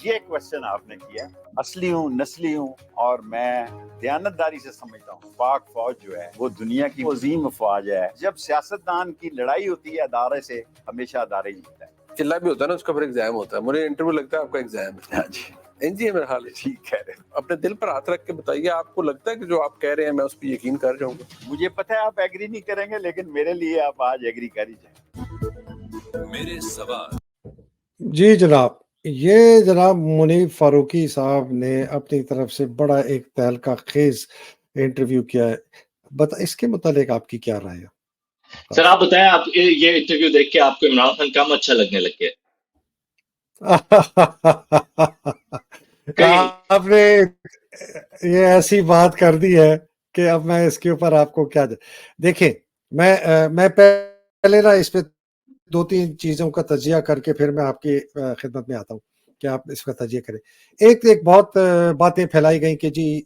یہ کوشچن آپ نے کیا، اصلی ہوں، نسلی ہوں، اور میں دیانتداری سے سمجھتا ہوں پاک فوج جو ہے وہ دنیا کی عظیم فوج ہے۔ جب سیاستدان کی لڑائی ہوتی ہے ادارے سے، ہمیشہ ادارے جیتا ہے۔ چلا بھی ہوتا ہے نا، اس کا پھر ایگزام ہوتا ہے۔ مجھے انٹرویو لگتا ہے آپ کا ایگزام ہے۔ ہاں جی، جی ہے میرا حال ہے۔ ٹھیک کہہ رہے ہیں۔ اپنے دل پر ہاتھ رکھ کے بتائیے، آپ کو لگتا ہے کہ جو آپ کہہ رہے ہیں میں اس پہ یقین کر جاؤں گا؟ مجھے پتہ ہے آپ ایگری نہیں کریں گے، لیکن میرے لیے آپ آج ایگری کر ہی جائیں۔ میرے سوال جی جناب، یہ جناب منیب فاروقی صاحب نے اپنی طرف سے بڑا ایک تہلکہ خیز انٹرویو کیا ہے، اس کے متعلق آپ کی کیا رائے ہے؟ سر آپ بتائیں، آپ یہ انٹرویو دیکھ کے آپ کو عمران خان کم اچھا لگنے لگ گیا؟ آپ نے یہ ایسی بات کر دی ہے کہ اب میں اس کے اوپر آپ کو کیا دیکھیں، میں پہلے نا اس پہ 2-3 چیزوں کا تجزیہ کر کے پھر میں آپ کی خدمت میں آتا ہوں کہ آپ اس کا تجزیہ کریں۔ ایک بہت باتیں پھیلائی گئیں کہ جی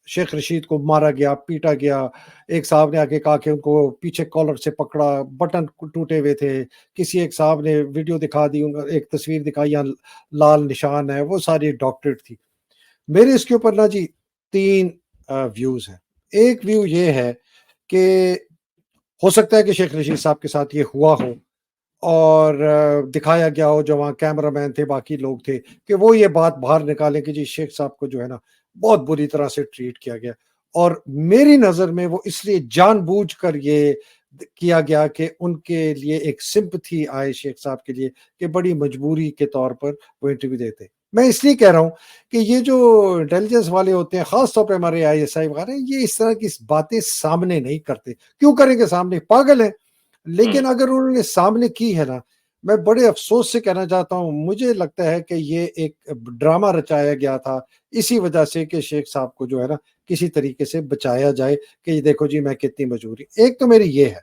شیخ رشید کو مارا گیا، پیٹا گیا، ایک صاحب نے آگے کہا کہ ان کو پیچھے کالر سے پکڑا، بٹن ٹوٹے ہوئے تھے، کسی ایک صاحب نے ویڈیو دکھا دی، ایک تصویر دکھائی، یہاں لال نشان ہے، وہ ساری ڈاکٹریٹ تھی۔ میرے اس کے اوپر نا جی 3 ویوز ہیں۔ ایک ویو یہ ہے کہ ہو سکتا ہے کہ شیخ رشید صاحب کے ساتھ یہ ہوا ہو اور دکھایا گیا ہو، جو وہاں کیمرہ مین تھے، باقی لوگ تھے، کہ وہ یہ بات باہر نکالیں کہ جی شیخ صاحب کو جو ہے نا بہت بری طرح سے ٹریٹ کیا گیا، اور میری نظر میں وہ اس لیے جان بوجھ کر یہ کیا گیا کہ ان کے لیے ایک سمپتھی آئے شیخ صاحب کے لیے، کہ بڑی مجبوری کے طور پر وہ انٹرویو دیتے۔ میں اس لیے کہہ رہا ہوں کہ یہ جو انٹیلیجنس والے ہوتے ہیں، خاص طور پہ ہمارے ISI وغیرہ، یہ اس طرح کی باتیں سامنے نہیں کرتے۔ کیوں کریں گے سامنے؟ پاگل ہیں۔ لیکن اگر انہوں نے سامنے کی ہے نا، میں بڑے افسوس سے کہنا چاہتا ہوں، مجھے لگتا ہے کہ یہ ایک ڈرامہ رچایا گیا تھا اسی وجہ سے کہ شیخ صاحب کو جو ہے نا کسی طریقے سے بچایا جائے کہ یہ دیکھو جی میں کتنی مجبوری۔ ایک تو میری یہ ہے۔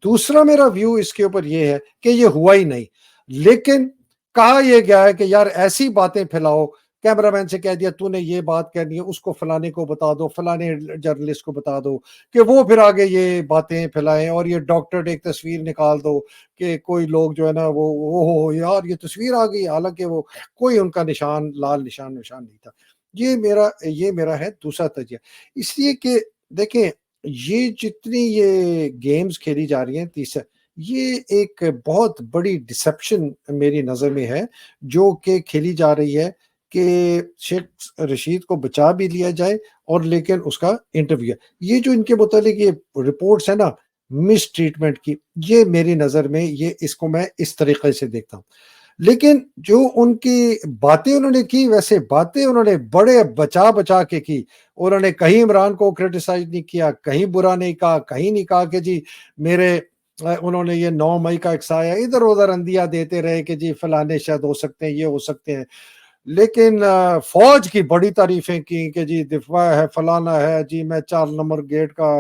دوسرا میرا ویو اس کے اوپر یہ ہے کہ یہ ہوا ہی نہیں، لیکن کہا یہ گیا ہے کہ یار ایسی باتیں پھیلاؤ، کیمرہ مین سے کہہ دیا تو نے یہ بات کہنی ہے، اس کو فلانے کو بتا دو، فلانے جرنلسٹ کو بتا دو، کہ وہ پھر آگے یہ باتیں پھیلائیں، اور یہ ڈاکٹر ایک تصویر نکال دو کہ کوئی لوگ جو ہے نا وہ یار یہ تصویر آ گئی، حالانکہ وہ کوئی ان کا نشان، لال نشان نہیں تھا۔ یہ میرا ہے دوسرا تجزیہ، اس لیے کہ دیکھیں یہ جتنی یہ گیمز کھیلی جا رہی ہیں، تیسرا یہ ایک بہت بڑی ڈسپشن میری نظر میں ہے جو کہ کھیلی جا رہی ہے کہ شیخ رشید کو بچا بھی لیا جائے، اور لیکن اس کا انٹرویو، یہ جو ان کے متعلق یہ رپورٹس ہیں نا مس ٹریٹمنٹ کی، یہ میری نظر میں یہ اس کو میں اس طریقے سے دیکھتا ہوں۔ لیکن جو ان کی باتیں انہوں نے کی، ویسے باتیں انہوں نے بڑے بچا کے کی۔ انہوں نے کہیں عمران کو کرٹیسائز نہیں کیا، کہیں برا نہیں کہا، کہیں نہیں کہا کہ جی انہوں نے یہ 9 مئی کا اکسایا، ادھر ادھر اندیا دیتے رہے کہ جی فلانے شاید ہو سکتے ہیں، یہ ہو سکتے ہیں۔ لیکن فوج کی بڑی تعریفیں کی کہ جی دفاع ہے، فلانا ہے، جی میں 4 نمبر گیٹ کا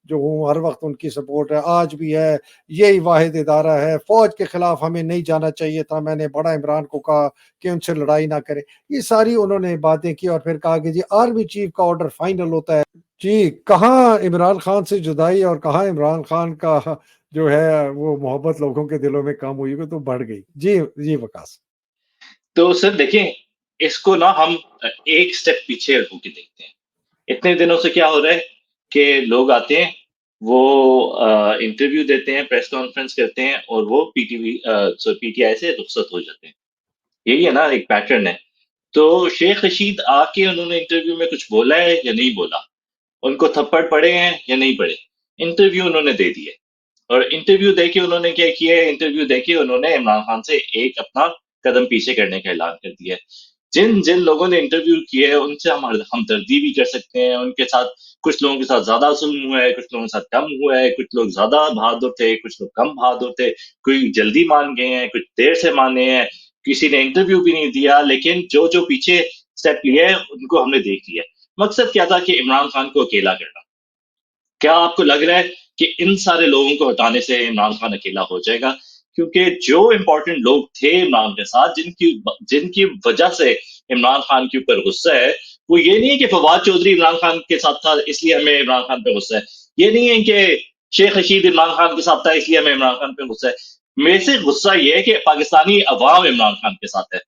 جو ہوں، ہر وقت ان کی سپورٹ ہے، آج بھی ہے، یہی واحد ادارہ ہے، فوج کے خلاف ہمیں نہیں جانا چاہیے تھا، میں نے بڑا عمران کو کہا کہ ان سے لڑائی نہ کرے۔ یہ ساری انہوں نے باتیں کی، اور پھر کہا کہ جی آرمی چیف کا آرڈر فائنل ہوتا ہے۔ جی کہاں عمران خان سے جدائی اور کہاں عمران خان کا جو ہے وہ محبت لوگوں کے دلوں میں کم ہوئی، تو بڑھ گئی۔ جی وقاص۔ تو سر دیکھیں، اس کو نا ہم ایک سٹیپ پیچھے ہو کے دیکھتے ہیں۔ اتنے دنوں سے کیا ہو رہا ہے کہ لوگ آتے ہیں، وہ انٹرویو دیتے ہیں، پریس کانفرنس کرتے ہیں، اور وہ پی ٹی آئی سے رخصت ہو جاتے ہیں۔ یہی ہے نا، ایک پیٹرن ہے۔ تو شیخ رشید آ کے انہوں نے انٹرویو میں کچھ بولا ہے یا نہیں بولا، ان کو تھپڑ پڑے ہیں یا نہیں پڑے، انٹرویو انہوں نے دے دیے۔ اور انٹرویو دے کے انہوں نے کیا کیا ہے؟ انٹرویو دے کے انہوں نے عمران خان سے ایک اپنا قدم پیچھے کرنے کا اعلان کر دیا ہے۔ جن لوگوں نے انٹرویو کیا ہے ان سے ہم ہمدردی بھی کر سکتے ہیں۔ ان کے ساتھ کچھ لوگوں کے ساتھ زیادہ ظلم ہوا ہے، کچھ لوگوں کے ساتھ کم ہوا ہے، کچھ لوگ زیادہ بہادر تھے، کچھ لوگ کم بہادر تھے، کوئی جلدی مان گئے ہیں، کچھ دیر سے مانے ہیں، کسی نے انٹرویو بھی نہیں دیا۔ لیکن جو پیچھے سٹیپ لیے ہیں ان کو ہم نے دیکھ لیا۔ مقصد کیا تھا کہ عمران خان کو اکیلا کرنا۔ کیا آپ کو لگ رہا ہے کہ ان سارے لوگوں کو ہٹانے سے عمران خان اکیلا ہو جائے گا؟ کیونکہ جو امپورٹنٹ لوگ تھے عمران کے ساتھ، جن کی وجہ سے عمران خان کے اوپر غصہ ہے، وہ یہ نہیں ہے کہ فواد چودھری عمران خان کے ساتھ تھا اس لیے ہمیں عمران خان پہ غصہ ہے، یہ نہیں ہے کہ شیخ رشید عمران خان کے ساتھ تھا اس لیے ہمیں عمران خان پہ غصہ ہے۔ میرے سے غصہ یہ ہے کہ پاکستانی عوام عمران خان کے ساتھ ہے۔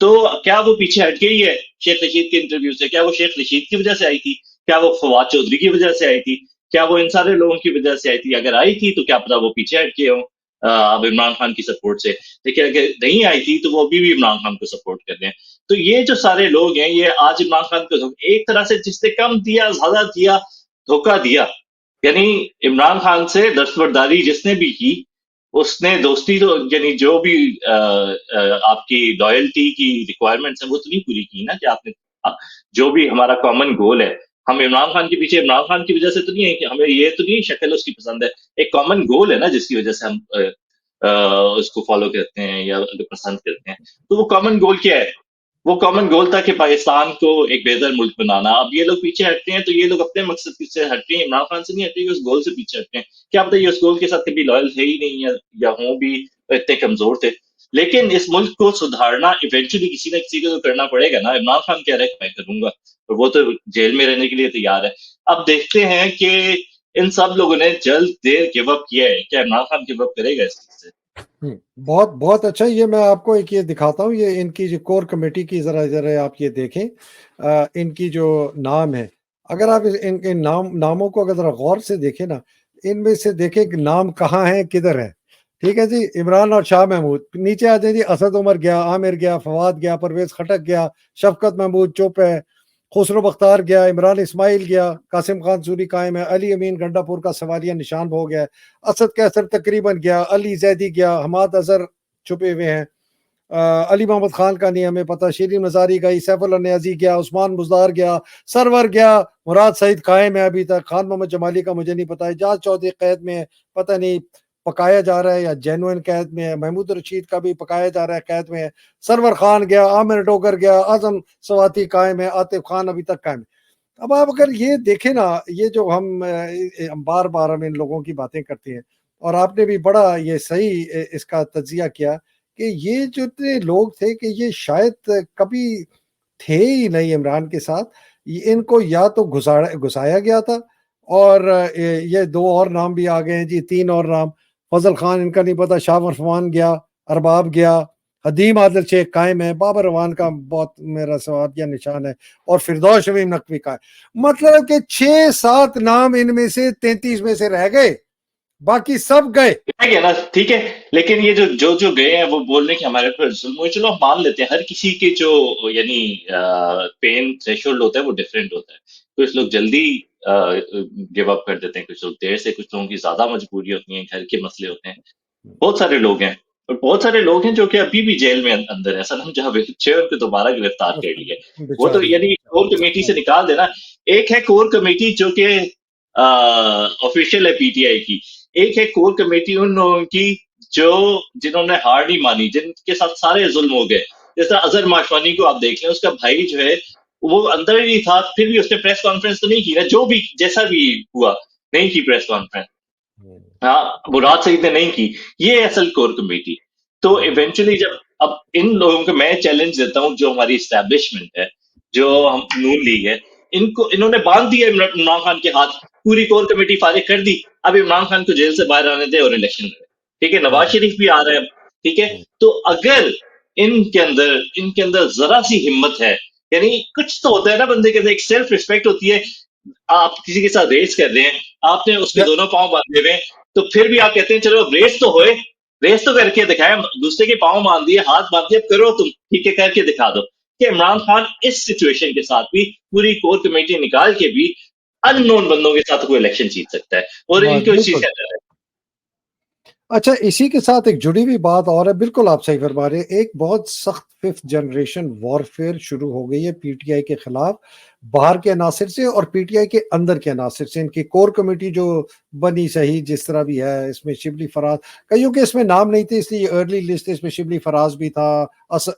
تو کیا وہ پیچھے ہٹ گئی ہے شیخ رشید کے انٹرویو سے؟ کیا وہ شیخ رشید کی وجہ سے آئی تھی؟ کیا وہ فواد چودھری کی وجہ سے آئی تھی؟ کیا وہ ان سارے لوگوں کی وجہ سے آئی تھی؟ اگر آئی تھی تو کیا پتا وہ پیچھے ہٹ گئے ہوں اب عمران خان کی سپورٹ سے، لیکن اگر نہیں آئی تھی تو وہ ابھی بھی عمران خان کو سپورٹ کر رہے ہیں. تو یہ جو سارے لوگ ہیں یہ آج عمران خان کو ایک طرح سے جس نے کم دیا زیادہ دیا دھوکہ دیا. یعنی عمران خان سے دستبرداری جس نے بھی کی اس نے دوستی تو یعنی جو بھی آپ کی لائلٹی کی ریکوائرمنٹس ہیں وہ تو نہیں پوری کی نا کہ آپ نے جو بھی ہمارا کامن گول ہے ہم عمران خان کے پیچھے عمران خان کی وجہ سے تو نہیں ہے کہ ہمیں یہ تو نہیں شکل اس کی پسند ہے، ایک کامن گول ہے نا جس کی وجہ سے ہم اس کو فالو کرتے ہیں یا پسند کرتے ہیں. تو وہ کامن گول کیا ہے؟ وہ کامن گول تھا کہ پاکستان کو ایک بہتر ملک بنانا. اب یہ لوگ پیچھے ہٹتے ہیں تو یہ لوگ اپنے مقصد سے ہٹتے ہیں، عمران خان سے نہیں ہٹتے، اس گول سے پیچھے ہٹتے ہیں. کیا پتہ یہ اس گول کے ساتھ کبھی لائل تھے ہی نہیں یا ہوں بھی اتنے کمزور تھے. لیکن اس ملک کو سدھارنا ایونچولی کسی نہ کسی کو تو کرنا پڑے گا نا. عمران خان کہہ رہا ہے کہ میں کروں گا اور وہ تو جیل میں رہنے کے لیے تیار ہے. اب دیکھتے ہیں کہ ان سب لوگوں نے جلد دیر گیو اپ کیا ہے، کیا عمران خان گیو اپ کرے گا اس چیز سے؟ بہت بہت اچھا. یہ میں آپ کو ایک یہ دکھاتا ہوں، یہ ان کی جو کور کمیٹی کی ذرا آپ یہ دیکھیں ان کی جو نام ہے. اگر آپ ان کے ناموں کو اگر ذرا غور سے دیکھیں نا، ان میں سے دیکھیں کہ نام کہاں ہیں کدھر ہے. ٹھیک ہے جی، عمران اور شاہ محمود. نیچے آ جائیں جی، اسد عمر گیا، عامر گیا، فواد گیا، پرویز خٹک گیا، شفقت محمود چپ ہے، خسرو بختار گیا، عمران اسماعیل گیا، قاسم خان سوری قائم ہے، علی امین گنڈا پور کا سوالیہ نشان ہو گیا، اسد کیسر تقریباً گیا، علی زیدی گیا، حماد اظہر چھپے ہوئے ہیں، علی محمد خان کا نہیں ہمیں پتہ، شیرین مزاری گئی، سیف اللہ نیازی گیا، عثمان بزدار گیا، سرور گیا، مراد سعید قائم ہے ابھی تک، خان محمد جمالی کا مجھے نہیں پتا، اعجاز چودھری قید میں ہے، پتہ نہیں پکایا جا رہا ہے یا جینوئن قید میں ہے، محمود رشید کا بھی پکایا جا رہا ہے قید میں ہے، سرور خان گیا، عامر ڈوگر گیا، اعظم سواتی قائم ہے، عاطف خان ابھی تک قائم ہے. اب آپ اگر یہ دیکھیں نا، یہ جو ہم بار بار ہم ان لوگوں کی باتیں کرتے ہیں، اور آپ نے بھی بڑا یہ صحیح اس کا تجزیہ کیا کہ یہ جو اتنے لوگ تھے کہ یہ شاید کبھی تھے ہی نہیں عمران کے ساتھ. ان کو یا تو گھسایا گیا تھا، اور یہ دو اور نام بھی آ گئے ہیں جی، تین اور نام. فضل خان ان کا نہیں پتا، شاہ عرفان گیا، ارباب گیا، حدیم عادل شیخ قائم ہے، بابر روان کا بہت میرا سوالیہ نشان ہے، اور فردوس شمیم نقوی کا ہے. مطلب کہ 6-7 نام ان میں سے 33 میں سے رہ گئے، باقی سب گئے. نا ٹھیک ہے. لیکن یہ جو گئے ہیں وہ بول رہے ہیں کہ ہمارے پر ظلم ہوئے. چلو ہم مان لیتے ہیں، ہر کسی کے جو یعنی پین تھریشولڈ ہوتا ہے وہ ڈفرینٹ ہوتا ہے. کچھ لوگ جلدی گیو اپ کر دیتے ہیں، کچھ لوگ دیر سے، کچھ لوگوں کی زیادہ مجبوری ہوتی ہیں، گھر کے مسئلے ہوتے ہیں. بہت سارے لوگ ہیں، اور بہت سارے لوگ ہیں جو کہ ابھی بھی جیل میں اندر ہیں. سنم جہاں ان کو دوبارہ گرفتار کر لیا. وہ تو یعنی کور کمیٹی سے نکال دینا. ایک ہے کور کمیٹی جو کہ آفیشیل ہے پی ٹی آئی کی، ایک ہے کور کمیٹی ان لوگوں کی جنہوں نے ہار نہیں مانی، جن کے ساتھ سارے ظلم ہو گئے. جیسا اظہر ماشوانی کو آپ دیکھ لیں، اس کا بھائی جو ہے وہ اندر ہی تھا، پھر بھی اس نے پریس کانفرنس تو نہیں کی نا، جو بھی جیسا بھی ہوا نہیں کی پریس کانفرنس. ہاں، مراد سعید نے نہیں کی. یہ اصل کور کمیٹی. تو ایونچولی جب اب ان لوگوں کو میں چیلنج دیتا ہوں، جو ہماری اسٹیبلشمنٹ ہے، جو ہم نون لیگ ہے، انہوں نے باندھ دیا عمران خان کے ہاتھ، پوری کور کمیٹی فارغ کر دی. اب عمران خان کو جیل سے باہر آنے دے اور الیکشن لڑے. ٹھیک ہے، نواز شریف بھی آ رہے ہیں. ٹھیک ہے، تو اگر ان کے اندر ذرا سی ہمت ہے، یعنی کچھ تو ہوتا ہے نا بندے کے اندر، ایک سیلف ریسپیکٹ ہوتی ہے. آپ کسی کے ساتھ ریس کر رہے ہیں، آپ نے اس کے دونوں پاؤں باندھے ہوئے، تو پھر بھی آپ کہتے ہیں چلو ریس تو ہوئے، ریس تو کر کے دکھائے. دوسرے کے پاؤں باندھ دیے، ہاتھ باندھ دیے، کرو تم، ٹھیک ہے، کر کے دکھا دو. کہ عمران خان اس سچویشن کے ساتھ بھی پوری کور کمیٹی نکال کے بھی ان نون بندوں کے ساتھ کوئی الیکشن جیت سکتا ہے، اور ان کو اس چیز کا ڈر ہے. اچھا، اسی کے ساتھ ایک جڑی ہوئی بات اور ہے، بالکل آپ صحیح فرما رہے ہیں. ایک بہت سخت 5th جنریشن وارفیئر شروع ہو گئی ہے پی ٹی آئی کے خلاف، باہر کے عناصر سے اور پی ٹی آئی کے اندر کے عناصر سے. ان کی کور کمیٹی جو بنی، صحیح جس طرح بھی ہے، اس میں شبلی فراز، کئیوں کے اس میں نام نہیں تھے اس لیے ارلی لسٹ، اس میں شبلی فراز بھی تھا،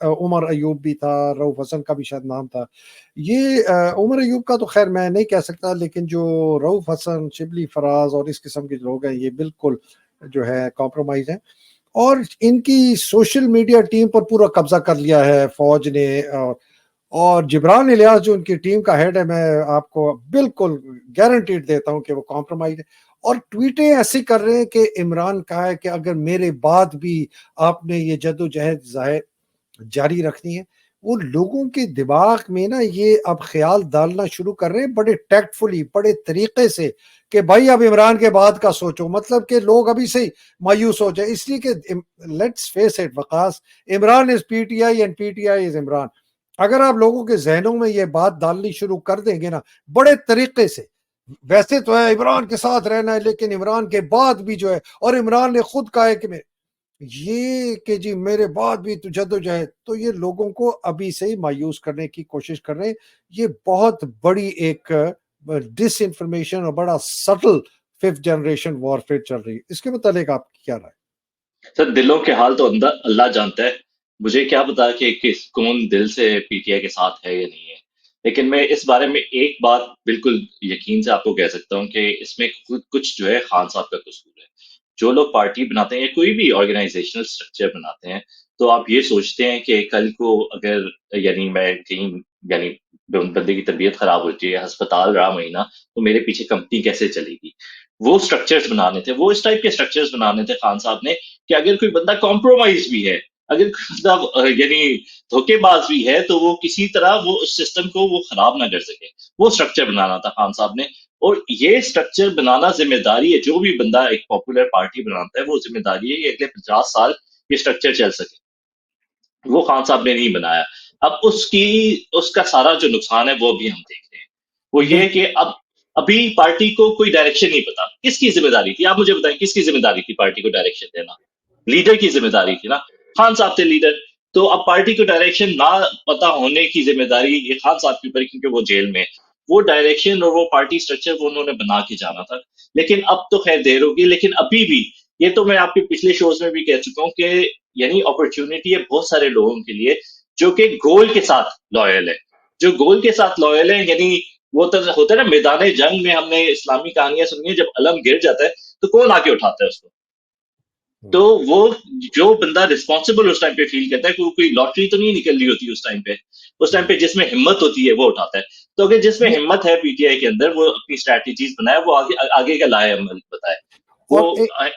عمر ایوب بھی تھا، رؤف حسن کا بھی شاید نام تھا. یہ عمر ایوب کا تو خیر میں نہیں کہہ سکتا، لیکن جو رؤف حسن، شبلی فراز اور اس قسم کے لوگ ہیں، یہ بالکل جو ہے کمپرومائز ہیں. اور ان کی سوشل میڈیا ٹیم پر پورا قبضہ کر لیا ہے فوج نے. اور جبران الیاس جو ان کی ٹیم کا ہیڈ ہے، میں آپ کو بالکل گارنٹیڈ دیتا ہوں کہ وہ کمپرومائز ہے. اور ٹویٹیں ایسی کر رہے ہیں کہ عمران کہا ہے کہ اگر میرے بعد بھی آپ نے یہ جدوجہد ظاہر جاری رکھنی ہے، وہ لوگوں کے دماغ میں نا یہ اب خیال ڈالنا شروع کر رہے ہیں بڑے ٹیکٹفلی، بڑے طریقے سے کہ بھائی اب عمران کے بعد کا سوچو، مطلب کہ لوگ ابھی سے ہی مایوس ہو جائے، اس لیے کہ let's face it Waqas, Imran is P T I and P T I is Imran. اگر آپ لوگوں کے ذہنوں میں یہ بات ڈالنی شروع کر دیں گے نا بڑے طریقے سے، ویسے تو ہے عمران کے ساتھ رہنا ہے لیکن عمران کے بعد بھی جو ہے، اور عمران نے خود کہا ہے کہ یہ کہ جی میرے بعد بھی تو جدوجہد، تو یہ لوگوں کو ابھی سے ہی مایوس کرنے کی کوشش کر رہے ہیں. یہ بہت بڑی ایک ڈس انفارمیشن اور بڑا سٹل ففتھ جنریشن وارفیئر چل رہی ہے. اس کے متعلق آپ کی کیا رائے؟ سر دلوں کے حال تو اللہ جانتا ہے. مجھے کیا پتا کہ کون دل سے پی ٹی آئی کے ساتھ ہے یا نہیں ہے، لیکن میں اس بارے میں ایک بات بالکل یقین سے آپ کو کہہ سکتا ہوں کہ اس میں کچھ جو ہے خان صاحب کا قصور ہے. جو لوگ پارٹی بناتے ہیں یا کوئی بھی آرگنائزیشنل اسٹرکچر بناتے ہیں، تو آپ یہ سوچتے ہیں کہ کل کو اگر یعنی میں کہیں یعنی بندے کی طبیعت خراب ہوتی ہے، ہسپتال رہا مہینہ، تو میرے پیچھے کمپنی کیسے چلے گی. وہ اسٹرکچرز بنانے تھے، وہ اس ٹائپ کے اسٹرکچرز بنانے تھے خان صاحب نے کہ اگر کوئی بندہ کمپرومائز بھی ہے، اگر کوئی بندہ یعنی دھوکے باز بھی ہے، تو وہ کسی طرح وہ اس سسٹم کو وہ خراب نہ کر سکے. وہ اسٹرکچر بنانا تھا خان صاحب نے، اور یہ اسٹرکچر بنانا ذمہ داری ہے. جو بھی بندہ ایک پاپولر پارٹی بناتا ہے، وہ ذمہ داری ہے کہ اگلے 50 سال یہ اسٹرکچر چل سکے. وہ خان صاحب نے نہیں بنایا. اب اس کا سارا جو نقصان ہے وہ بھی ہم دیکھ رہے ہیں. وہ یہ بالکل. کہ ابھی پارٹی کو کوئی ڈائریکشن نہیں پتا. کس کی ذمہ داری تھی؟ آپ مجھے بتائیں کس کی ذمہ داری تھی پارٹی کو ڈائریکشن دینا؟ لیڈر کی ذمہ داری تھی نا. خان صاحب تھے لیڈر. تو اب پارٹی کو ڈائریکشن نہ پتا ہونے کی ذمہ داری یہ خان صاحب کے اوپر ہے، کیونکہ وہ جیل میں. وہ ڈائریکشن اور وہ پارٹی اسٹرکچر وہ انہوں نے بنا کے جانا تھا. لیکن اب تو خیر دیر ہوگی، لیکن ابھی بھی یہ تو میں آپ کے پچھلے شوز میں بھی کہہ چکا ہوں کہ یعنی اپرچونٹی ہے بہت سارے لوگوں کے لیے جو کہ گول کے ساتھ لائل ہے. جو گول کے ساتھ لائل ہے، یعنی وہ تو ہوتا ہے نا میدان جنگ میں ہم نے اسلامی کہانیاں سنی ہیں، جب علم گر جاتا ہے تو کون آ کے اٹھاتا ہے اس کو. تو وہ جو بندہ رسپانسبل اس ٹائم پہ فیل کرتا ہے کہ وہ کوئی لاٹری تو نہیں نکل رہی ہوتی اس ٹائم پہ جس میں ہمت ہوتی ہے وہ اٹھاتا ہے. تو اگر جس میں ہمت ہے پی ٹی آئی کے اندر، وہ اپنی اسٹریٹجیز بنائے، وہ آگے کا لائے عمل بتائے. وہ اور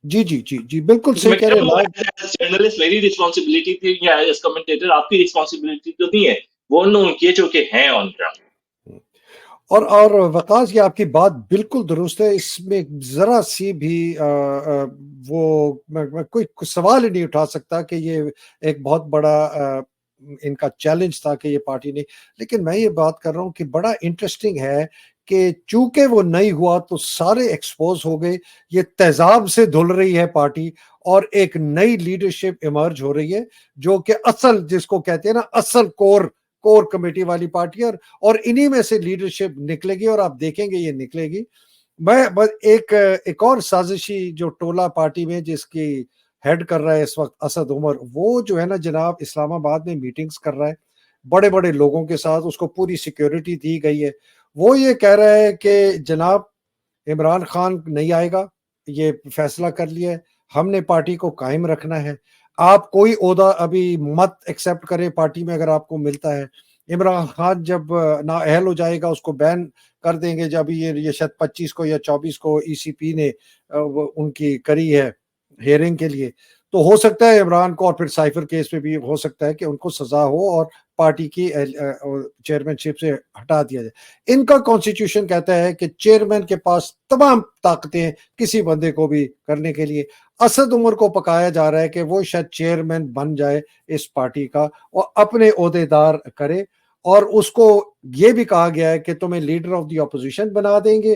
جی جی جی جی بالکل صحیح کہہ رہے ہیں. جرنلسٹ میری رسپانسبلٹی تھی یا ایز کمنٹیٹر آپ کی رسپانسبلٹی تو نہیں ہے، وہ ان کی جو کہ ہیں آن گراؤنڈ. اور وقاص یہ آپ کی بات بالکل درست ہے. اس میں ذرا سی بھی وہ میں کوئی سوال ہی نہیں اٹھا سکتا کہ یہ ایک بہت بڑا ان کا چیلنج تھا کہ یہ پارٹی نہیں. لیکن میں یہ بات کر رہا ہوں کہ بڑا انٹرسٹنگ ہے کہ چونکہ وہ نہیں ہوا تو سارے ایکسپوز ہو گئے. یہ تیزاب سے دھل رہی ہے پارٹی، اور ایک نئی لیڈرشپ ایمرج ہو رہی ہے جو کہ اصل جس کو کہتے ہیں نا اصل کور کمیٹی والی پارٹی، اور انہی میں سے لیڈرشپ نکلے گی، اور آپ دیکھیں گے یہ نکلے گی. میں ایک اور سازشی جو ٹولہ پارٹی میں جس کی ہیڈ کر رہا ہے اس وقت اسد عمر، وہ جو ہے نا جناب اسلام آباد میں میٹنگز کر رہا ہے بڑے بڑے لوگوں کے ساتھ، اس کو پوری سیکیورٹی دی گئی ہے. وہ یہ کہہ رہا ہے کہ جناب عمران خان نہیں آئے گا، یہ فیصلہ کر لیا ہے، ہم نے پارٹی کو قائم رکھنا ہے. آپ کوئی عہدہ ابھی مت ایکسیپٹ کریں پارٹی میں اگر آپ کو ملتا ہے. عمران خان جب نااہل ہو جائے گا اس کو بین کر دیں گے. جب یہ شاید 25 کو یا 24 کو ای سی پی نے ان کی کری ہے ہیئرنگ کے لیے، تو ہو سکتا ہے عمران کو، اور پھر سائفر کیس پہ بھی ہو سکتا ہے کہ ان کو سزا ہو اور پارٹی کی چیئرمین شپ سے ہٹا دیا جائے. ان کا کانسٹیٹیوشن کہتا ہے کہ چیئرمین کے پاس تمام طاقتیں ہیں کسی بندے کو بھی کرنے کے لیے. اسد عمر کو پکایا جا رہا ہے کہ وہ شاید چیئرمین بن جائے اس پارٹی کا اور اپنے عہدے دار کرے، اور اس کو یہ بھی کہا گیا ہے کہ تمہیں لیڈر آف دی اپوزیشن بنا دیں گے،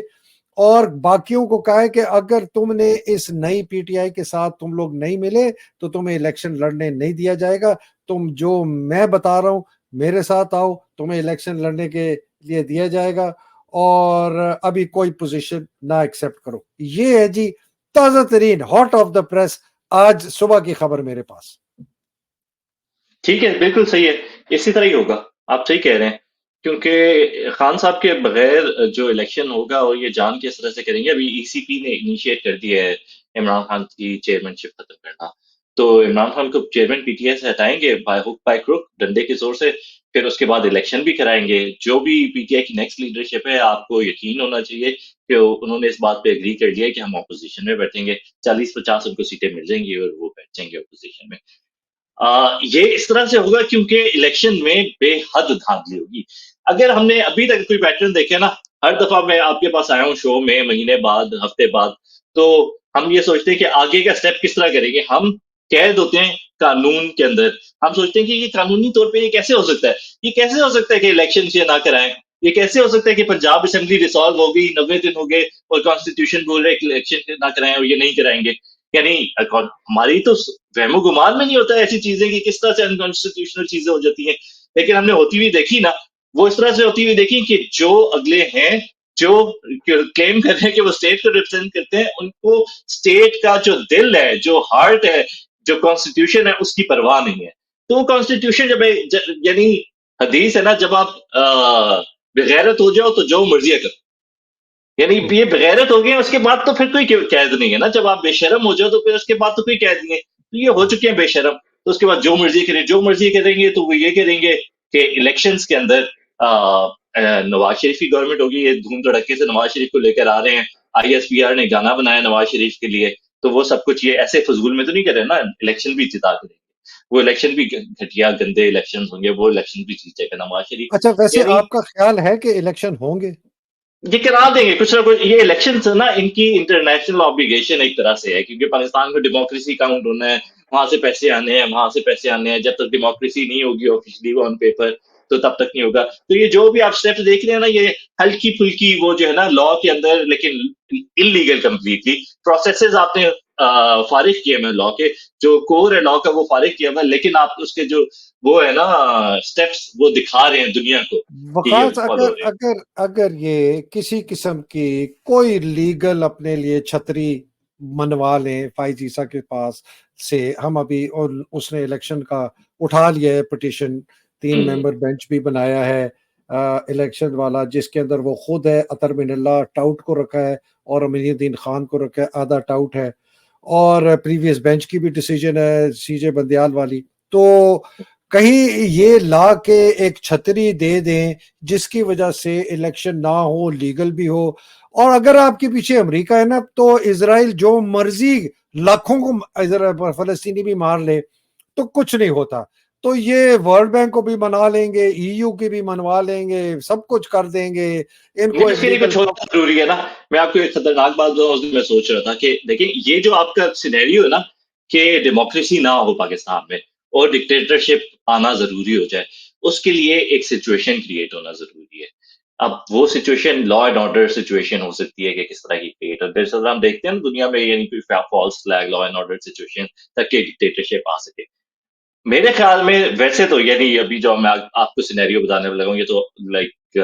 اور باقیوں کو کہا ہے کہ اگر تم نے اس نئی پی ٹی آئی کے ساتھ تم لوگ نہیں ملے تو تمہیں الیکشن لڑنے نہیں دیا جائے گا. تم جو میں بتا رہا ہوں میرے ساتھ آؤ، تمہیں الیکشن لڑنے کے لیے دیا جائے گا، اور ابھی کوئی پوزیشن نہ ایکسیپٹ کرو. یہ ہے جی تازہ ترین ہاٹ آف دا پریس آج صبح کی خبر میرے پاس. ٹھیک ہے، بالکل صحیح ہے، اسی طرح ہی ہوگا. آپ صحیح کہہ رہے ہیں، کیونکہ خان صاحب کے بغیر جو الیکشن ہوگا وہ یہ جان کے اس طرح سے کریں گے. ابھی ای سی پی نے انیشیٹ کر دیا ہے عمران خان کی چیئرمین شپ ختم کرنا. تو عمران خان کو چیئرمین پی ٹی آئی سے ہٹائیں گے بائی ہک بائی کروک، ڈنڈے کے زور سے. پھر اس کے بعد الیکشن بھی کرائیں گے. جو بھی پی ٹی آئی کی نیکسٹ لیڈرشپ ہے، آپ کو یقین ہونا چاہیے کہ انہوں نے اس بات پہ اگری کر لیا کہ ہم اپوزیشن میں بیٹھیں گے. 40-50 ان کو سیٹیں مل جائیں گی اور وہ بیٹھ جائیں گے اپوزیشن میں. یہ اس طرح سے ہوگا کیونکہ الیکشن میں بے حد دھاندلی ہوگی. اگر ہم نے ابھی تک کوئی پیٹرن دیکھے نا، ہر دفعہ میں آپ کے پاس آیا ہوں شو میں مہینے بعد ہفتے بعد، تو ہم یہ سوچتے ہیں کہ آگے کا سٹیپ کس طرح کریں گے. ہم قید ہوتے ہیں قانون کے اندر، ہم سوچتے ہیں کہ یہ قانونی طور پہ یہ کیسے ہو سکتا ہے، یہ کیسے ہو سکتا ہے کہ الیکشن یہ نہ کرائیں، یہ کیسے ہو سکتا ہے کہ پنجاب اسمبلی ڈسالو ہو گئی 90 دن ہو گئے اور کانسٹیٹیوشن بول رہے کہ الیکشن نہ کرائیں اور یہ نہیں کرائیں گے. یعنی ہماری تو وہم و گمان میں نہیں ہوتا ہے ایسی چیزیں کہ کس طرح سے انکانسٹیٹیوشنل چیزیں ہو جاتی ہیں، لیکن ہم نے ہوتی ہوئی دیکھی نا، وہ اس طرح سے ہوتی ہوئی دیکھی کہ جو اگلے ہیں جو کلیم کر رہے ہیں کہ وہ اسٹیٹ کو ریپرزینٹ کرتے ہیں، ان کو اسٹیٹ کا جو دل ہے، جو ہارٹ ہے، جو کانسٹیٹیوشن ہے، اس کی پرواہ نہیں ہے. تو وہ کانسٹیٹیوشن یعنی حدیث ہے نا، جب آپ بغیرت ہو جاؤ تو جو مرضی کرو، یعنی یہ بغیرت ہو گئی اس کے بعد تو پھر کوئی قید نہیں ہے نا. جب آپ بے شرم ہو جاؤ تو پھر اس کے بعد تو کوئی قید نہیں ہے. تو یہ ہو چکے ہیں بے شرم، تو اس کے بعد جو مرضی کریں، جو مرضی کریں گے تو وہ یہ کریں گے کہ الیکشنز کے اندر نواز شریف کی گورنمنٹ ہوگی، یہ دھوم دھڑکے سے نواز شریف کو لے کر آ رہے ہیں. آئی ایس پی آر نے گانا بنایا نواز شریف کے لیے، تو وہ سب کچھ یہ ایسے فضول میں تو نہیں کر رہے نا، الیکشن بھی جتا کریں گے. وہ الیکشن بھی گھٹیا گندے الیکشن ہوں گے، وہ الیکشن بھی جیتے گا نواز شریف. اچھا ویسے یعنی آپ کا خیال ہے کہ الیکشن ہوں گے؟ یہ کرا دیں گے کچھ نہ کچھ. یہ الیکشن نا ان کی انٹرنیشنل آبلیگیشن ایک طرح سے ہے، کیونکہ پاکستان کو ڈیموکریسی کاؤنٹ ہونا ہے، وہاں سے پیسے آنے ہیں، وہاں سے پیسے آنے ہیں. جب تک ڈیموکریسی نہیں ہوگی آفیشلی آن پیپر تو تب تک نہیں ہوگا. تو یہ جو بھی آپ اسٹیپس دیکھ رہے ہیں نا، یہ ہلکی پھلکی وہ جو ہے نا لا کے اندر، لیکن انلیگل کمپلیٹلی پروسیسز آپ نے فارغ کیے ہیں لا کے، جو کور ہے لا کا وہ فارغ کیا ہوا ہے، لیکن آپ اس کے جو وہ ہے نا اسٹیپس وہ دکھا رہے ہیں دنیا کو کہ یہ وقاص فالو ہو رہے ہیں. اگر یہ کسی قسم کی کوئی لیگل اپنے لیے چھتری منوا لیں فائز عیسیٰ کے پاس سے، ہم ابھی اور اس نے الیکشن کا اٹھا لیا ہے پٹیشن، 3 ممبر بینچ بھی بنایا ہے الیکشن والا، جس کے اندر وہ خود ہے، اطہر من اللہ ٹاؤٹ کو رکھا ہے اور امین الدین خان کو رکھا ہے، آدھا ٹاؤٹ ہے، اور پریویس بینچ کی بھی ڈیسیجن ہے سی جے بندیال والی. تو کہیں یہ لا کے ایک چھتری دے دیں جس کی وجہ سے الیکشن نہ ہو، لیگل بھی ہو. اور اگر آپ کے پیچھے امریکہ ہے نا، تو اسرائیل جو مرضی لاکھوں کو فلسطینی بھی مار لے تو کچھ نہیں ہوتا. تو یہ ورلڈ بینک کو بھی منا لیں گے، ای یو کی بھی منوا لیں گے، سب کچھ کر دیں گے ان کو. نہیں، اس کے لیے کچھ ہونا ضروری ہے نا. میں آپ کو ایک خطرناک بات بتاؤں، اس دن میں سوچ رہا تھا کہ دیکھیں یہ جو آپ کا سینیریو ہے نا کہ ڈیموکریسی نہ ہو پاکستان میں اور ڈکٹیٹرشپ آنا ضروری ہو جائے، اس کے لیے ایک سچویشن کریٹ ہونا ضروری ہے. اب وہ situation law and order situation ہو سکتی ہے کہ کس طرح کی کریٹ ہو. دراصل ہم دیکھتے ہیں دنیا میں یعنی کوئی false flag law and order situation تک کہ ڈکٹیٹرشپ آ سکے. میرے خیال میں ویسے تو یعنی ابھی جو میں آپ کو سینیریو بتانے لگا ہوں یہ تو لائک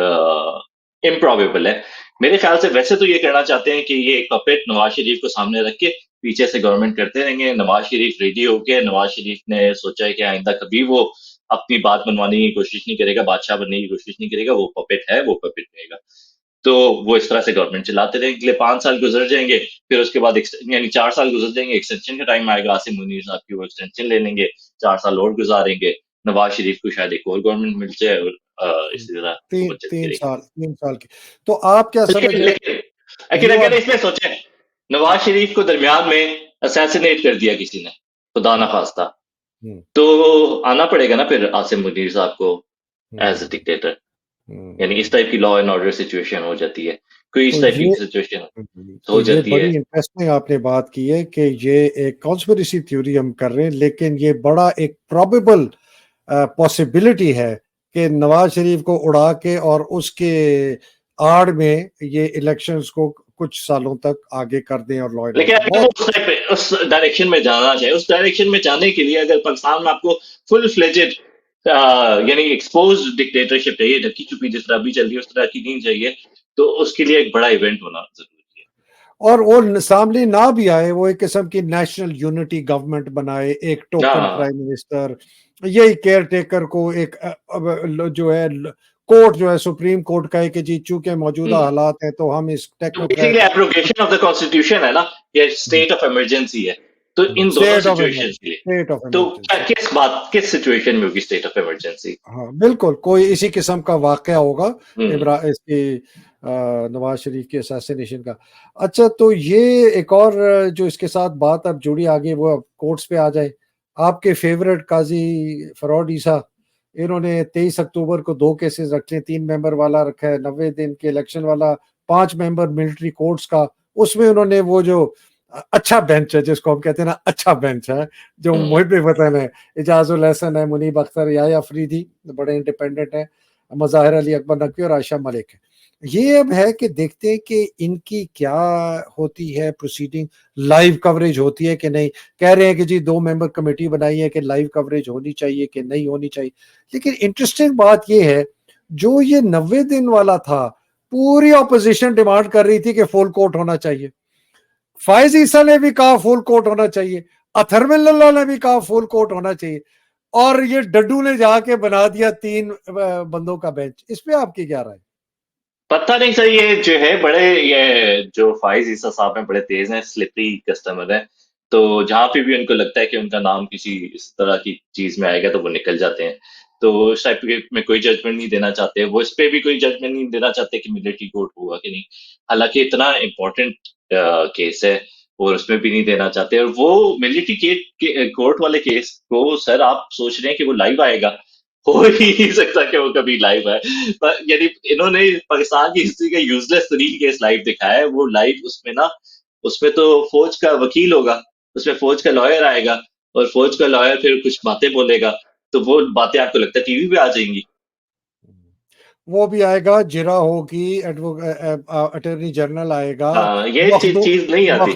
امپروبیبل ہے. میرے خیال سے ویسے تو یہ کرنا چاہتے ہیں کہ یہ ایک پپیٹ نواز شریف کو سامنے رکھ کے پیچھے سے گورنمنٹ کرتے رہیں گے. نواز شریف ریڈی ہو کے، نواز شریف نے سوچا ہے کہ آئندہ کبھی وہ اپنی بات منوانے کی کوشش نہیں کرے گا، بادشاہ بننے کی کوشش نہیں کرے گا، وہ پپیٹ ہے، وہ پپیٹ رہے گا. تو وہ اس طرح سے گورنمنٹ چلاتے رہیں گے. 5 سال گزر جائیں گے، پھر اس کے بعد یعنی 4 سال گزر جائیں گے، ایکسٹینشن کا ٹائم آئے گا، عاصم منیر صاحب کی وہ ایکسٹینشن لے لیں گے، 4 سال اور گزاریں گے. نواز شریف کو شاید ایک اور گورنمنٹ مل جائے اور اسی طرح وہ چلتی رہے گی. 3 سال کی. تو آپ کیا سمجھ رہے لیکن اگر اس میں سوچیں نواز شریف کو درمیان میں اسیسینیٹ کر دیا کسی نے خدا نخواستہ، تو آنا پڑے گا نا پھر عاصم منیر صاحب کو ایز اے ڈکٹیٹر. یعنی اس ٹائپ کی لا اینڈ آرڈر سچویشن ہو جاتی ہے، کوئی اس ٹائپ کی سچویشن ہو یہ جاتی ہے. بڑی انٹرسٹنگ آپ نے بات کی ہے کہ یہ ایک کانسپریسی تھیوری ہم کر رہے ہیں، لیکن یہ بڑا ایک پرابیبل پاسبلٹی ہے کہ نواز شریف کو اڑا کے اور اس کے آڑ میں یہ الیکشنز کو کچھ سالوں تک آگے کر دیں. اور لیکن اگر اس ڈائریکشن میں جانا چاہے، اس ڈائریکشن میں جانے کے لیے اگر پاکستان میں آپ کو فل فلیجڈ یعنی ایکسپوز ڈکٹیٹرشپ چاہیے، ڈھکی چھپی جس طرح ابھی چل رہی ہے اس طرح کی نہیں چاہیے، تو اس کے لیے ایک بڑا ایونٹ ہونا ضروری ہے. اور وہ سامنے نہ بھی آئے، وہ ایک قسم کی نیشنل یونٹی گورنمنٹ بنائے، ایک ٹوکن پرائم منسٹر، یہی کیئر ٹیکر کو ایک جو ہے کورٹ جو ہے سپریم کورٹ کا ہے کہ جی چونکہ موجودہ حالات ہیں تو ہم اس basically abrogation of the constitution ہے نا، یہ اسٹیٹ آف ایمرجنسی ہے. تو ان دونوں سچویشنز کے لیے تو کس سچویشن میں ہوگی اسٹیٹ آف ایمرجنسی؟ ہاں بالکل کوئی اسی قسم کا واقعہ ہوگا اس کی نواز شریف کے اسیسینیشن کا. اچھا تو یہ ایک اور جو اس کے ساتھ بات اب جڑی آگے وہ کورٹس پہ آ جائے آپ کے فیوریٹ قاضی فرود عیسیٰ، انہوں نے 23 اکتوبر کو 2 کیسز رکھے، 3 ممبر والا رکھا ہے، 90 دن کے الیکشن والا، 5 ممبر ملٹری کورٹس کا. اس میں انہوں نے وہ جو اچھا بینچ ہے جس کو ہم کہتے ہیں نا اچھا بینچ ہے، جو محب وطن ہے، اعجاز الحسن ہے، منیب اختر، یحییٰ افریدی بڑے انڈیپینڈنٹ ہیں، مظاہر علی اکبر نقوی اور عائشہ ملک ہے. یہ اب ہے کہ دیکھتے ہیں کہ ان کی کیا ہوتی ہے پروسیڈنگ، لائیو کوریج ہوتی ہے کہ نہیں. کہہ رہے ہیں کہ جی 2 ممبر کمیٹی بنائی ہے کہ لائیو کوریج ہونی چاہیے کہ نہیں ہونی چاہیے. لیکن انٹرسٹنگ بات یہ ہے جو یہ 90 دن والا تھا، پوری اپوزیشن ڈیمانڈ کر رہی تھی کہ فل کورٹ ہونا چاہیے. فائز عیسیٰ نے بھی کہا فل کورٹ ہونا چاہیے، اطہر من اللہ نے بھی کہا فل کورٹ ہونا چاہیے، اور یہ ڈڈو نے جا کے بنا دیا 3 بندوں کا بینچ. اس پہ آپ کی کیا رائے؟ پتہ نہیں سر، یہ جو ہے بڑے، یہ جو فائز عیسیٰ صاحب ہیں بڑے تیز ہیں، سلپری کسٹمر ہیں. تو جہاں پہ بھی ان کو لگتا ہے کہ ان کا نام کسی اس طرح کی چیز میں آئے گا تو وہ نکل جاتے ہیں. تو اس ٹائپ میں کوئی ججمنٹ نہیں دینا چاہتے. وہ اس پہ بھی کوئی ججمنٹ نہیں دینا چاہتے کہ ملٹری کورٹ ہوا کہ نہیں، حالانکہ اتنا امپورٹنٹ کیس ہے، اور اس میں بھی نہیں دینا چاہتے. اور وہ ملٹری کورٹ والے کیس کو سر آپ سوچ رہے ہیں کہ وہ لائیو آئے گا؟ ہو ہی نہیں سکتا کہ وہ کبھی لائیو ہے. یعنی انہوں نے پاکستان کی ہسٹری کا یوز لیس ترین کیس لائیو دکھایا ہے. وہ لائیو اس میں تو فوج کا وکیل ہوگا، اس میں فوج کا لائر آئے گا، اور فوج کا لائر پھر کچھ باتیں بولے گا، تو وہ باتیں آپ کو لگتا ہے ٹی وی پہ آ جائیں گی؟ وہ بھی آئے گا، جرا ہوگی، اٹارنی جنرل آئے گا، ہاں، یہ چیز نہیں آتی.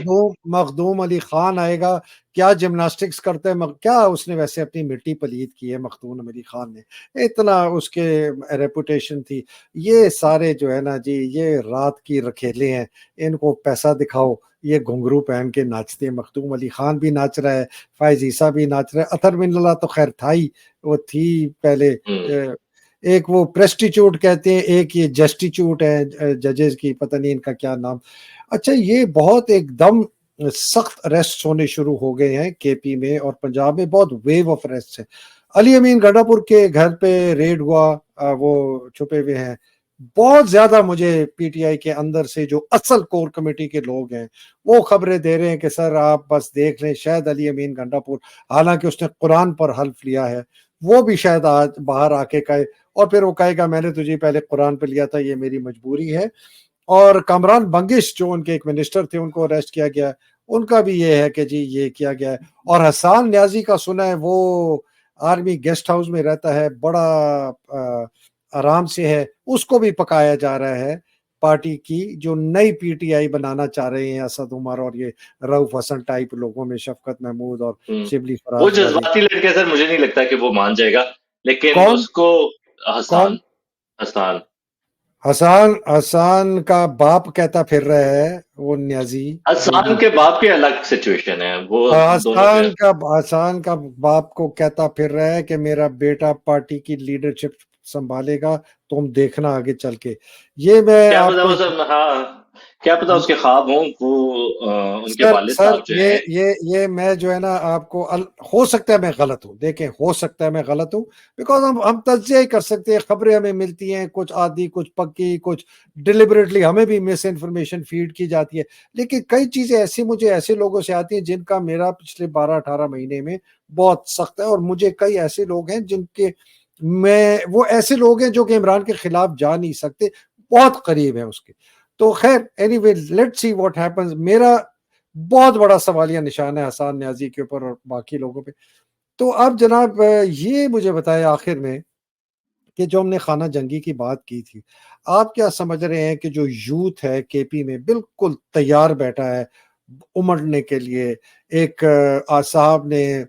مخدوم علی خان آئے گا. کیا جمناسٹکس کرتے ہیں، کیا اس نے ویسے اپنی مٹی پلید کی ہے مخدوم علی خان نے، اتنا اس کے ریپوٹیشن تھی. یہ سارے جو ہے نا جی، یہ رات کی رکھیلے ہیں، ان کو پیسہ دکھاؤ. یہ گھنگرو پہن کے ناچتے ہیں. مخدوم علی خان بھی ناچ رہا ہے، فائز عیسیٰ بھی ناچ رہا ہے، اطہر من اللہ تو خیر تھا ہی، وہ تھی پہلے. ایک وہ پریسٹیچیوٹ کہتے ہیں، ایک یہ جسٹیچیوٹ ہے ججز کی، پتہ نہیں ان کا کیا نام. اچھا، یہ بہت ایک دم سخت اریسٹ ہونے شروع ہو گئے ہیں کے پی میں اور پنجاب میں، بہت ویو آف اریسٹ ہے. علی امین گنڈا پور کے گھر پہ ریڈ ہوا، وہ چھپے ہوئے ہیں. بہت زیادہ مجھے پی ٹی آئی کے اندر سے جو اصل کور کمیٹی کے لوگ ہیں وہ خبریں دے رہے ہیں کہ سر آپ بس دیکھ لیں، شاید علی امین گنڈا پور، حالانکہ اس نے قرآن پر حلف لیا ہے، وہ بھی شاید آج باہر آ کے کہے، اور پھر وہ کہے گا میں نے تجھے پہلے قرآن پہ لیا تھا، یہ میری مجبوری ہے. اور کامران بنگش جو ان کے ایک منسٹر تھے، ان کو اریسٹ کیا گیا، ان کا بھی یہ ہے کہ جی یہ کیا گیا ہے. اور حسان نیازی کا سنا ہے وہ آرمی گیسٹ ہاؤس میں رہتا ہے، بڑا آرام سے ہے، اس کو بھی پکایا جا رہا ہے پارٹی کی جو نئی پی ٹی آئی بنانا چاہ رہے ہیں اسد عمر اور یہ رؤف حسن ٹائپ لوگوں میں، شفقت محمود اور شبلی وہ فراز غازی. جذباتی لڑکا سر، مجھے نہیں لگتا کہ وہ مان جائے گا، لیکن کون اس کو کون حسان حسان کا باپ کہتا پھر رہا ہے وہ نیازی جو بھی. کے باپ کی الگ سچویشن ہے، وہ دونوں کے. حسان کا باپ کو کہتا پھر رہا ہے کہ میرا بیٹا پارٹی کی لیڈرشپ سنبھالے گا، تم دیکھنا آگے چل کے. یہ میں کیا آپ پتا کو وہ سب، ہاں کیا پتا اس کے خواب ہوں، وہ ان کے والد سر صاحب جو ہیں. یہ میں جو ہے نا آپ کو ہو سکتا ہے میں غلط ہوں، دیکھیں ہو سکتا ہے میں غلط ہوں، بیکاز ہم تجزیہ ہی کر سکتے ہیں، خبریں ہمیں ملتی ہیں، کچھ آدھی، کچھ پکی، کچھ ڈیلیبریٹلی ہمیں بھی مس انفارمیشن فیڈ کی جاتی ہے. لیکن کئی چیزیں ایسی مجھے ایسے لوگوں سے آتی ہیں جن کا میرا پچھلے 12-18 مہینے میں بہت سخت ہے. اور مجھے کئی ایسے لوگ ہیں جن کے وہ ایسے لوگ ہیں جو کہ عمران کے خلاف جا نہیں سکتے، بہت قریب ہیں اس کے. تو خیر any way let see what happens. میرا بہت بڑا سوالیہ نشان ہے حسان نیازی کے اوپر اور باقی لوگوں پہ. تو اب جناب یہ مجھے بتائے آخر میں کہ جو ہم نے خانہ جنگی کی بات کی تھی، آپ کیا سمجھ رہے ہیں کہ جو یوتھ ہے کے پی میں بالکل تیار بیٹھا ہے امڑنے کے لیے؟ ایک صاحب نے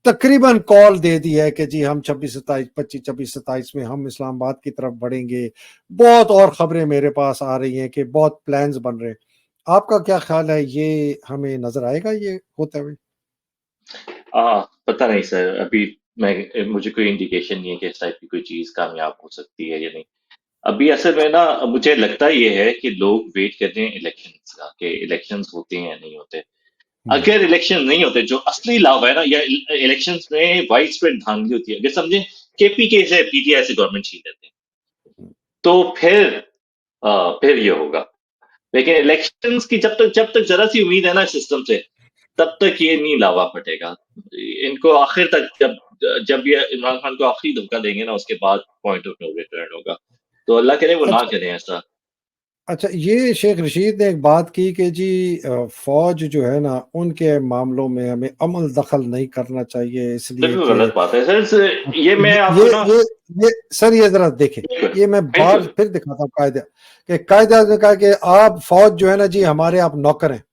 تقریباً کال دے دی ہے کہ جی ہم 26-27 میں ہم اسلام آباد کی طرف بڑھیں گے. بہت اور خبریں میرے پاس آ رہی ہیں کہ بہت پلانز بن رہے ہیں. آپ کا کیا خیال ہے، یہ ہمیں نظر آئے گا یہ ہوتے ہوئے؟ پتہ نہیں سر، ابھی مجھے کوئی انڈیکیشن نہیں ہے کہ اس ٹائپ کی کوئی چیز کامیاب ہو سکتی ہے یا نہیں. ابھی اصل میں نا مجھے لگتا یہ ہے کہ لوگ ویٹ کرتے ہیں الیکشنز کا، کہ الیکشنز ہوتے ہیں یا نہیں ہوتے. اگر الیکشن نہیں ہوتے، جو اصلی لاو ہے نا، یا الیکشنز میں وائڈ اسپریڈ دھاندلی ہوتی ہے، اگر سمجھیں کے پی کے سے پی ٹی آئی سے گورنمنٹ چھین لیتے ہیں تو پھر یہ ہوگا. لیکن الیکشنز کی جب تک ذرا سی امید ہے نا سسٹم سے، تب تک یہ نہیں لاوا پھٹے گا. ان کو آخر تک جب یہ عمران خان کو آخری دھوکہ دیں گے نا، اس کے بعد پوائنٹ آف نو ریٹرن ہوگا. تو اللہ کرے وہ نہ کریں ایسا. اچھا، یہ شیخ رشید نے ایک بات کی کہ جی فوج جو ہے نا ان کے معاملوں میں ہمیں عمل دخل نہیں کرنا چاہیے، اس لیے بالکل کہ غلط بات ہے سر. یہ میں آپ کو نا یہ سر یہ ذرا دیکھیں، یہ میں بار پھر دکھاتا ہوں قاعدہ کہ قاعدہ نے کہا کہ آپ فوج جو ہے نا جی ہمارے آپ نوکر ہیں،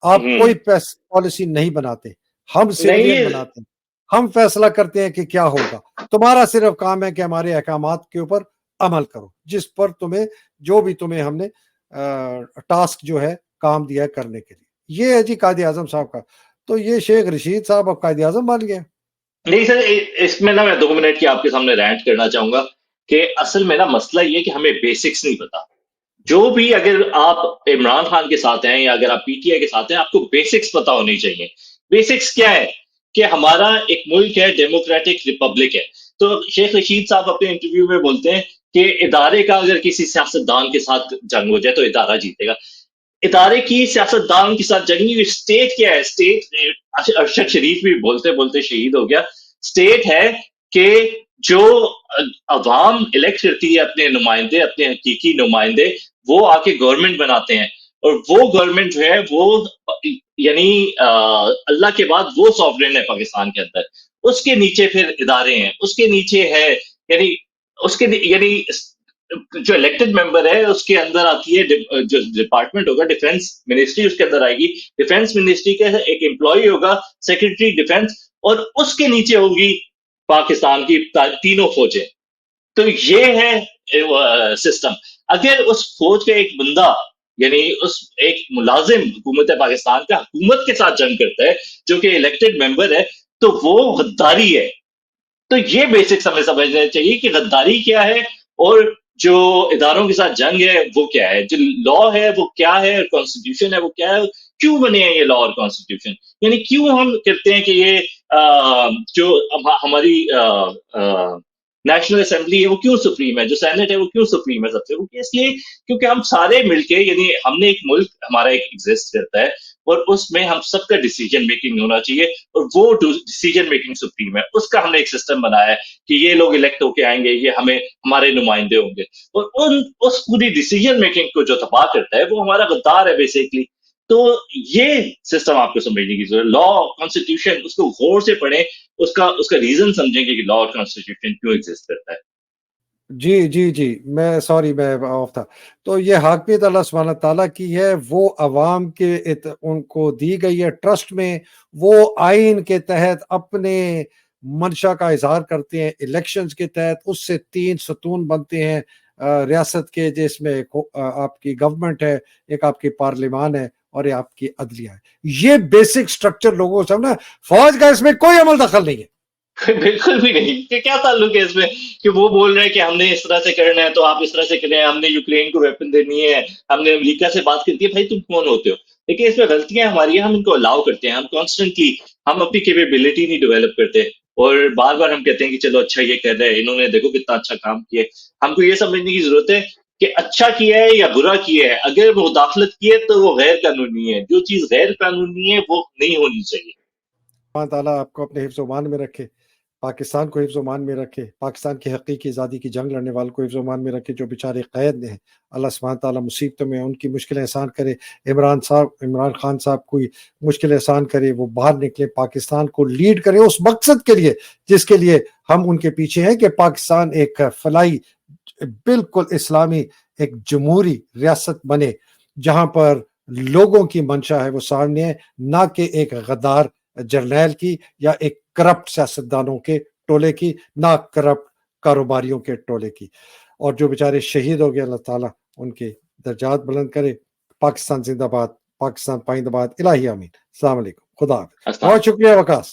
آپ کوئی پالیسی نہیں بناتے، ہم سویلین بناتے ہیں، ہم فیصلہ کرتے ہیں کہ کیا ہوگا، تمہارا صرف کام ہے کہ ہمارے احکامات کے اوپر عمل کرو، جس پر تمہیں جو بھی تمہیں ہم نے ٹاسک جو ہے کام دیا ہے کرنے کے لیے. یہ ہے جی قائد اعظم صاحب کا. تو یہ شیخ رشید صاحب اب قائد اعظم بن گئے. نہیں سر، اس میں نا میں 2 منٹ کی آپ کے سامنے رینٹ کرنا چاہوں گا کہ اصل میں نا مسئلہ یہ کہ ہمیں بیسکس نہیں پتا. جو بھی اگر آپ عمران خان کے ساتھ ہیں یا اگر آپ پی ٹی آئی کے ساتھ ہیں، آپ کو بیسکس پتا ہونی چاہیے. بیسکس کیا ہے کہ ہمارا ایک ملک ہے، ڈیموکریٹک ریپبلک ہے. تو شیخ رشید صاحب اپنے انٹرویو میں بولتے ہیں کہ ادارے کا اگر کسی سیاستدان کے ساتھ جنگ ہو جائے تو ادارہ جیتے گا. ادارے کی سیاستدان کے ساتھ جنگ نہیں. اسٹیٹ کیا ہے؟ اسٹیٹ ارشد شریف بھی بولتے بولتے شہید ہو گیا. اسٹیٹ ہے کہ جو عوام الیکٹ کرتی ہے اپنے نمائندے، اپنے حقیقی نمائندے، وہ آ کے گورنمنٹ بناتے ہیں، اور وہ گورنمنٹ جو ہے وہ یعنی اللہ کے بعد وہ سوورن ہے پاکستان کے اندر. اس کے نیچے پھر ادارے ہیں، اس کے نیچے ہے یعنی اس کے یعنی جو الیکٹڈ ممبر ہے اس کے اندر آتی ہے جو ڈپارٹمنٹ ہوگا ڈیفنس منسٹری، اس کے اندر آئے گی ڈیفنس منسٹری کا ایک امپلائی ہوگا سیکرٹری ڈیفنس، اور اس کے نیچے ہوگی پاکستان کی تینوں فوجیں. تو یہ ہے سسٹم. اگر اس فوج کا ایک بندہ یعنی اس ایک ملازم حکومت پاکستان کا حکومت کے ساتھ جنگ کرتا ہے جو کہ الیکٹڈ ممبر ہے، تو وہ غداری ہے. تو یہ بیسکس ہمیں سمجھنا چاہیے کہ غداری کیا ہے اور جو اداروں کے ساتھ جنگ ہے وہ کیا ہے، جو لا ہے وہ کیا ہے، کانسٹیٹیوشن ہے وہ کیا ہے، کیوں بنے ہیں یہ لا اور کانسٹیٹیوشن. یعنی کیوں ہم کہتے ہیں کہ یہ جو ہماری نیشنل اسمبلی ہے وہ کیوں سپریم ہے، جو سینٹ ہے وہ کیوں سپریم ہے سب سے. وہ اس لیے کیونکہ ہم سارے مل کے یعنی ہم نے ایک ملک ہمارا ایک ایگزسٹ کرتا ہے، اور اس میں ہم سب کا ڈیسیجن میکنگ ہونا چاہیے، اور وہ ڈیسیجن میکنگ سپریم ہے. اس کا ہم نے ایک سسٹم بنایا ہے کہ یہ لوگ الیکٹ ہو کے آئیں گے، یہ ہمارے نمائندے ہوں گے، اور اس پوری ڈیسیجن میکنگ کو جو تباہ کرتا ہے وہ ہمارا غدار ہے بیسیکلی. تو یہ سسٹم آپ کو سمجھنے کی ضرورت. لا کانسٹیٹیوشن اس کو غور سے پڑھیں، اس کا ریزن سمجھیں کہ لا اور کانسٹیٹیوشن کیوں ایگزسٹ کرتا ہے. جی میں سوری میں آف تھا. تو یہ حاکمیت اللہ سبحانہ تعالیٰ کی ہے، وہ عوام کے ان کو دی گئی ہے ٹرسٹ میں، وہ آئین کے تحت اپنے منشا کا اظہار کرتے ہیں، الیکشنز کے تحت اس سے 3 ستون بنتے ہیں ریاست کے، جس میں آپ کی گورنمنٹ ہے، ایک آپ کی پارلیمان ہے، اور یہ آپ کی عدلیہ ہے. یہ بیسک سٹرکچر لوگوں سے نا، فوج کا اس میں کوئی عمل دخل نہیں ہے. بالکل بھی نہیں. کہ کیا تعلق ہے اس میں کہ وہ بول رہے ہیں کہ ہم نے اس طرح سے کرنا ہے تو آپ اس طرح سے کریں، ہم نے یوکرین کو ویپن دینی ہے، ہم نے امریکہ سے بات کرتی ہے. بھائی تم کون ہوتے ہو؟ لیکن اس میں غلطیاں ہماری ہیں، ہم ان کو الاؤ کرتے ہیں، ہم کانسٹنٹلی ہم اپنی کیپیبلٹی نہیں ڈیولپ کرتے، اور بار بار ہم کہتے ہیں کہ چلو اچھا یہ کر رہے ہیں، انہوں نے دیکھو کتنا اچھا کام کیا. ہم کو یہ سمجھنے کی ضرورت ہے کہ اچھا کیا ہے یا برا کیا ہے. اگر وہ مداخلت کی ہے تو وہ غیر قانونی ہے، جو چیز غیر قانونی ہے وہ نہیں ہونی چاہیے. اللہ تعالیٰ آپ کو اپنے حفظ و امان میں رکھے، پاکستان کو حفظ و امان میں رکھے، پاکستان کی حقیقی آزادی کی جنگ لڑنے والوں کو حفظ و امان میں رکھے، جو بیچارے قید ہیں اللہ سبحانہ تعالیٰ مصیبتوں میں ان کی مشکلیں آسان کرے. عمران خان صاحب کوئی مشکل آسان کرے، وہ باہر نکلے، پاکستان کو لیڈ کرے اس مقصد کے لیے جس کے لیے ہم ان کے پیچھے ہیں، کہ پاکستان ایک فلاحی بالکل اسلامی ایک جمہوری ریاست بنے، جہاں پر لوگوں کی منشا ہے وہ سامنے ہے، نہ کہ ایک غدار جرنیل کی یا ایک کرپٹ سیاستدانوں کے ٹولے کی، نہ کرپٹ کاروباریوں کے ٹولے کی. اور جو بیچارے شہید ہو گئے اللہ تعالیٰ ان کے درجات بلند کرے. پاکستان زندہ باد، پاکستان پائندہ باد. الہی آمین. السلام علیکم. خدا حافظ. بہت شکریہ وقاص.